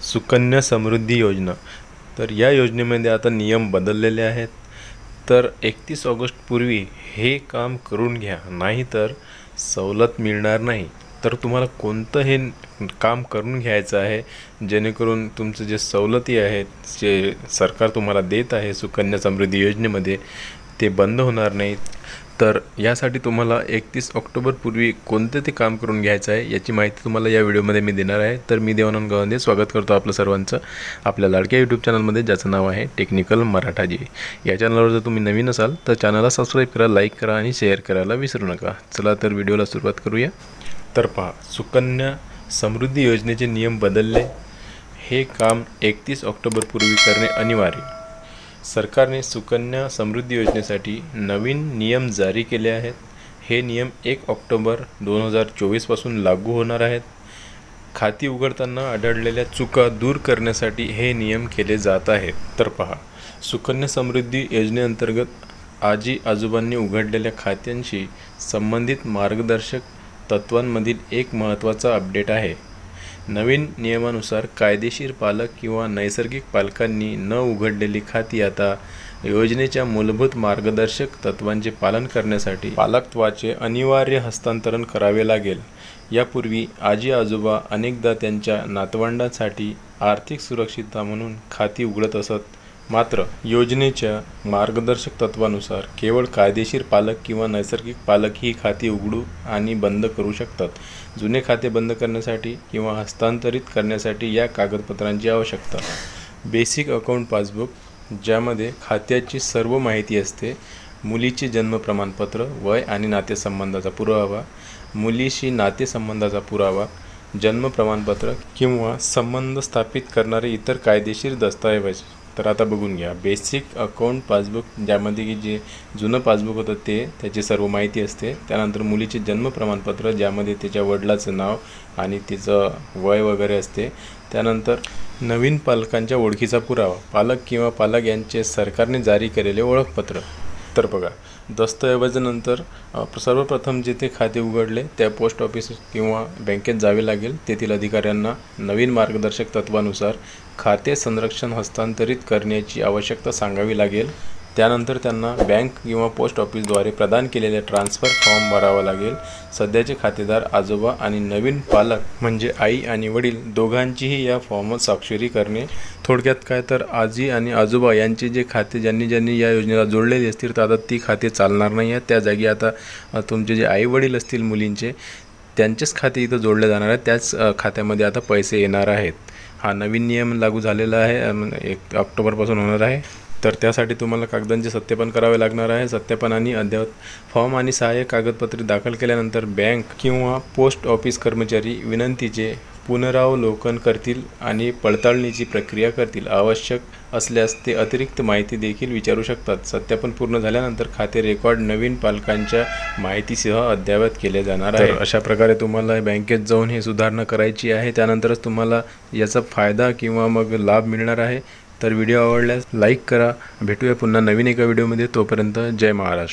सुकन्या समृद्धी योजना। तर या योजनेमध्ये आता नियम बदललेले आहेत। तर 31 ऑगस्टपूर्वी हे काम करून घ्या, नाहीतर सवलत मिळणार नाही। तर तुम्हाला कोणतं हे काम करून घ्यायचं आहे जेणेकरून तुमचे जे सवलती आहेत जे सरकार तुम्हाला देत आहे सुकन्या समृद्धी योजनेमध्ये ते बंद होणार नाहीत। तर यासाठी तुम्हाला 31 ऑक्टोबरपूर्वी कोणते ते काम करून घ्यायचं आहे याची माहिती तुम्हाला या व्हिडिओमध्ये मी देणार आहे। तर मी देवानंद गावंदे स्वागत करतो आपलं सर्वांचं आपल्या लाडक्या यूट्यूब चॅनलमध्ये, ज्याचं नाव आहे टेक्निकल मराठाजी। या चॅनलवर जर तुम्ही नवीन असाल तर चॅनलला सबस्क्राईब करा, लाईक करा आणि शेअर करायला विसरू नका। चला तर व्हिडिओला सुरुवात करूया। तर पहा, सुकन्या समृद्धी योजनेचे नियम बदलले। हे काम 31 ऑक्टोबरपूर्वी करणे अनिवार्य। सरकारने सुकन्या समृद्धी योजनेसाठी नवीन नियम जारी केले आहेत। हे नियम 1 ऑक्टोबर 2024 पासून लागू होणार आहेत। खाती उघडताना आढळलेल्या चुका दूर करण्यासाठी हे नियम केले जात आहेत। तर पहा, सुकन्या समृद्धी योजनेअंतर्गत आजी आजोबांनी उघडलेल्या खात्यांशी संबंधित मार्गदर्शक तत्वांमधील एक महत्त्वाचा अपडेट आहे। नवीन नियमानुसार कायदेशीर पालक किंवा नैसर्गिक पालकांनी न उघडलेली खाती आता योजनेच्या मूलभूत मार्गदर्शक तत्वांचे पालन करण्यासाठी पालकत्वाचे अनिवार्य हस्तांतरण करावे लागेल। यापूर्वी आजी आजोबा अनेकदा त्यांच्या नातवंडांसाठी आर्थिक सुरक्षितता म्हणून खाती उघडत असत, मात्र योजनेच्या मार्गदर्शक तत्वानुसार केवळ कायदेशीर पालक किंवा नैसर्गिक पालक ही खाती उघडू आणि बंद करू शकतात। जुने खाते बंद करण्यासाठी किंवा हस्तांतरित करण्यासाठी या कागदपत्रांची आवश्यकता: बेसिक अकाउंट पासबुक, ज्यामध्ये खात्याची सर्व माहिती असते, मुलीचे जन्म प्रमाणपत्र, वय आणि नातेसंबंधाचा पुरावा, मुलीशी नातेसंबंधाचा पुरावा, जन्म प्रमाणपत्र किंवा संबंध स्थापित करणारे इतर कायदेशीर दस्तऐवज। तर आता बघून घ्या, बेसिक अकाउंट पासबुक, ज्यामध्ये की जे जुनं पासबुक होतं त्याची सर्व माहिती असते। त्यानंतर मुलीचे जन्म प्रमाणपत्र, ज्यामध्ये त्याच्या वडिलाचं नाव आणि तिचं वय वगैरे असते। त्यानंतर नवीन पालकांच्या ओळखीचा पुरावा, पालक किंवा पालक यांचे सरकारने जारी केलेले ओळखपत्र। तर बघा, दस्तऐवजानंतर सर्वप्रथम जेथे खाते उघडले त्या पोस्ट ऑफिस किंवा बँकेत जावे लागेल। तेथील अधिकाऱ्यांना नवीन मार्गदर्शक तत्वानुसार खाते संरक्षण हस्तांतरित करण्याची आवश्यकता सांगावी लागेल। त्यानंतर त्यांना बँक किंवा पोस्ट ऑफिसद्वारे प्रदान केलेले ट्रान्सफर फॉर्म भरावा लागेल। सध्याचे खातेदार आजोबा आणि नवीन पालक म्हणजे आई आणि वडील दोघांचीही या फॉर्मवर स्वाक्षरी करणे। थोडक्यात काय, तर आजी आणि आजोबा यांचे जे खाते ज्यांनी या योजनेला जोडलेली असतील तर आता ती खाते चालणार नाही आहेत। त्या जागी आता तुमचे जे आई वडील असतील मुलींचे, त्यांचेच खाते इथं जोडले जाणार आहेत, त्याच खात्यामध्ये आता पैसे येणार आहेत। हा नवीन नियम लागू झालेला आहे, 1 ऑक्टोबरपासून होणार आहे। तर त्यासाठी तुम्हाला कागदांचे सत्यापन करावे लागणार आहे। सत्यापन आणि अद्ययावत फॉर्म आणि सहाय्यक कागदपत्रे दाखल केल्यानंतर बँक किंवा पोस्ट ऑफिस कर्मचारी विनंतीचे पुनरावलोकन करतील आणि पडताळणीची प्रक्रिया करतील। आवश्यक असल्यास ते अतिरिक्त माहिती देखील विचारू शकतात। सत्यापन पूर्ण झाल्यानंतर खाते रेकॉर्ड नवीन पालकांच्या माहितीसह अद्ययावत केले जाणार आहे। तर अशा प्रकारे तुम्हाला बँकेत जाऊन हे सुधारणा करायची आहे, त्यानंतरच तुम्हाला याचा फायदा किंवा मग लाभ मिळणार आहे। तर व्हिडिओ आवडल्यास लाईक करा। भेटूया पुन्हा नवीन एका व्हिडिओमध्ये, तोपर्यंत जय महाराष्ट्र।